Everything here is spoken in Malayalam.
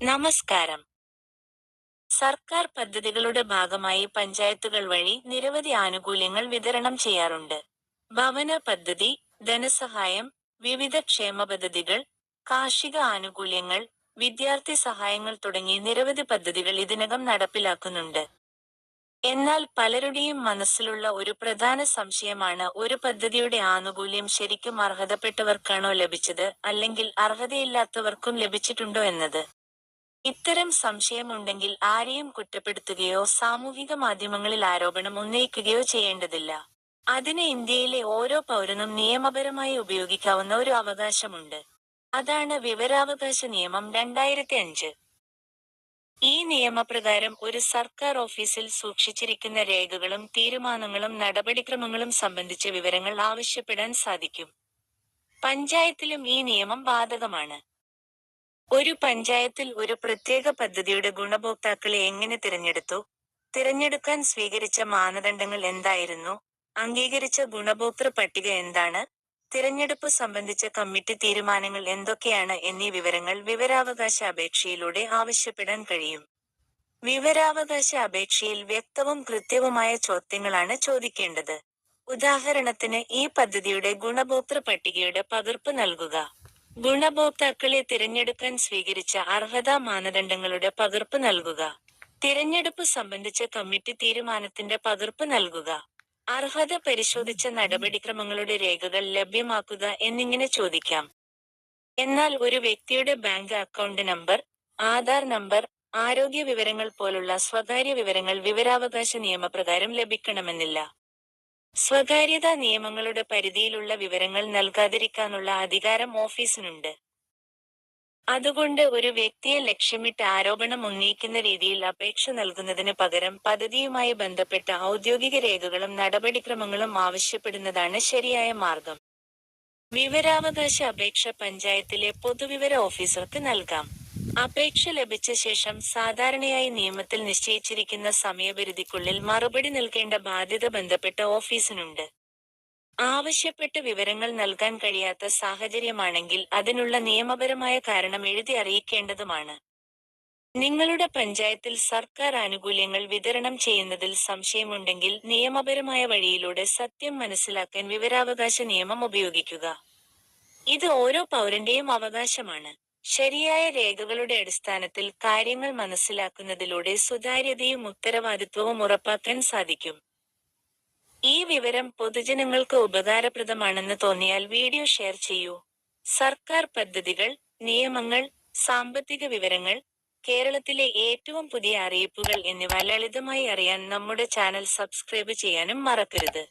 നമസ്കാരം. സർക്കാർ പദ്ധതികളുടെ ഭാഗമായി പഞ്ചായത്തുകൾ വഴി നിരവധി ആനുകൂല്യങ്ങൾ വിതരണം ചെയ്യാറുണ്ട്. ഭവന പദ്ധതി, ധനസഹായം, വിവിധ ക്ഷേമ പദ്ധതികൾ, കാർഷിക ആനുകൂല്യങ്ങൾ, വിദ്യാർത്ഥി സഹായങ്ങൾ തുടങ്ങി നിരവധി പദ്ധതികൾ ഇതിനകം നടപ്പിലാക്കുന്നുണ്ട്. എന്നാൽ പലരുടെയും മനസ്സിലുള്ള ഒരു പ്രധാന സംശയമാണ് ഒരു പദ്ധതിയുടെ ആനുകൂല്യം ശരിക്കും അർഹതപ്പെട്ടവർക്കാണോ ലഭിച്ചത്, അല്ലെങ്കിൽ അർഹതയില്ലാത്തവർക്കും ലഭിച്ചിട്ടുണ്ടോ എന്നത്. ഇത്തരം സംശയമുണ്ടെങ്കിൽ ആരെയും കുറ്റപ്പെടുത്തുകയോ സാമൂഹിക മാധ്യമങ്ങളിൽ ആരോപണം ഉന്നയിക്കുകയോ ചെയ്യേണ്ടതില്ല. അതിന് ഇന്ത്യയിലെ ഓരോ പൗരനും നിയമപരമായി ഉപയോഗിക്കാവുന്ന ഒരു അവകാശമുണ്ട്. അതാണ് വിവരാവകാശ നിയമം 2005. ഈ നിയമപ്രകാരം ഒരു സർക്കാർ ഓഫീസിൽ സൂക്ഷിച്ചിരിക്കുന്ന രേഖകളും തീരുമാനങ്ങളും നടപടിക്രമങ്ങളും സംബന്ധിച്ച വിവരങ്ങൾ ആവശ്യപ്പെടാൻ സാധിക്കും. പഞ്ചായത്തിലും ഈ നിയമം ബാധകമാണ്. ഒരു പഞ്ചായത്തിൽ ഒരു പ്രത്യേക പദ്ധതിയുടെ ഗുണഭോക്താക്കളെ എങ്ങനെ തിരഞ്ഞെടുത്തു, തിരഞ്ഞെടുക്കാൻ സ്വീകരിച്ച മാനദണ്ഡങ്ങൾ എന്തായിരുന്നു, അംഗീകരിച്ച ഗുണഭോക്തൃ പട്ടിക എന്താണ്, തിരഞ്ഞെടുപ്പ് സംബന്ധിച്ച കമ്മിറ്റി തീരുമാനങ്ങൾ എന്തൊക്കെയാണ് എന്നീ വിവരങ്ങൾ വിവരാവകാശ അപേക്ഷയിലൂടെ ആവശ്യപ്പെടാൻ കഴിയും. വിവരാവകാശ അപേക്ഷയിൽ വ്യക്തവും കൃത്യവുമായ ചോദ്യങ്ങളാണ് ചോദിക്കേണ്ടത്. ഉദാഹരണത്തിന്, ഈ പദ്ധതിയുടെ ഗുണഭോക്തൃ പട്ടികയുടെ പകർപ്പ് നൽകുക. ഗുണഭോക്താക്കളെ തിരഞ്ഞെടുക്കാൻ സ്വീകരിച്ച അർഹതാ മാനദണ്ഡങ്ങളുടെ പകർപ്പ് നൽകുക. തിരഞ്ഞെടുപ്പ് സംബന്ധിച്ച കമ്മിറ്റി തീരുമാനത്തിന്റെ പകർപ്പ് നൽകുക. അർഹത പരിശോധിച്ച നടപടിക്രമങ്ങളുടെ രേഖകൾ ലഭ്യമാക്കുക എന്നിങ്ങനെ ചോദിക്കാം. എന്നാൽ ഒരു വ്യക്തിയുടെ bank account number, Aadhaar number, ആരോഗ്യ വിവരങ്ങൾ പോലുള്ള സ്വകാര്യ വിവരങ്ങൾ വിവരാവകാശ നിയമപ്രകാരം ലഭിക്കണമെന്നില്ല. സ്വകാര്യതാ നിയമങ്ങളുടെ പരിധിയിലുള്ള വിവരങ്ങൾ നൽകാതിരിക്കാനുള്ള അധികാരം ഓഫീസിനുണ്ട്. അതുകൊണ്ട് ഒരു വ്യക്തിയെ ലക്ഷ്യമിട്ട് ആരോപണം ഉന്നയിക്കുന്ന രീതിയിൽ അപേക്ഷ നൽകുന്നതിന് പകരം പദ്ധതിയുമായി ബന്ധപ്പെട്ട ഔദ്യോഗിക രേഖകളും നടപടിക്രമങ്ങളും ആവശ്യപ്പെടുന്നതാണ് ശരിയായ മാർഗം. വിവരാവകാശ അപേക്ഷ പഞ്ചായത്തിലെ പൊതുവിവര ഓഫീസർക്ക് നൽകാം. അപേക്ഷ ലഭിച്ച ശേഷം സാധാരണയായി നിയമത്തിൽ നിശ്ചയിച്ചിരിക്കുന്ന സമയപരിധിക്കുള്ളിൽ മറുപടി നൽകേണ്ട ബാധ്യത ബന്ധപ്പെട്ട ഓഫീസിനുണ്ട്. ആവശ്യപ്പെട്ട വിവരങ്ങൾ നൽകാൻ കഴിയാത്ത സാഹചര്യമാണെങ്കിൽ അതിനുള്ള നിയമപരമായ കാരണം എഴുതി അറിയിക്കേണ്ടതുമാണ്. നിങ്ങളുടെ പഞ്ചായത്തിൽ സർക്കാർ ആനുകൂല്യങ്ങൾ വിതരണം ചെയ്യുന്നതിൽ സംശയമുണ്ടെങ്കിൽ നിയമപരമായ വഴിയിലൂടെ സത്യം മനസ്സിലാക്കാൻ വിവരാവകാശ നിയമം ഉപയോഗിക്കുക. ഇത് ഓരോ പൗരന്റെയും അവകാശമാണ്. ശരിയായ രേഖകളുടെ അടിസ്ഥാനത്തിൽ കാര്യങ്ങൾ മനസ്സിലാക്കുന്നതിലൂടെ സുതാര്യതയും ഉത്തരവാദിത്വവും ഉറപ്പാക്കാൻ സാധിക്കും. ഈ വിവരം പൊതുജനങ്ങൾക്ക് ഉപകാരപ്രദമാണെന്ന് തോന്നിയാൽ വീഡിയോ ഷെയർ ചെയ്യൂ. സർക്കാർ പദ്ധതികൾ, നിയമങ്ങൾ, സാമ്പത്തിക വിവരങ്ങൾ, കേരളത്തിലെ ഏറ്റവും പുതിയ അറിയിപ്പുകൾ എന്നിവ ലളിതമായി അറിയാൻ നമ്മുടെ ചാനൽ സബ്സ്ക്രൈബ് ചെയ്യാനും മറക്കരുത്.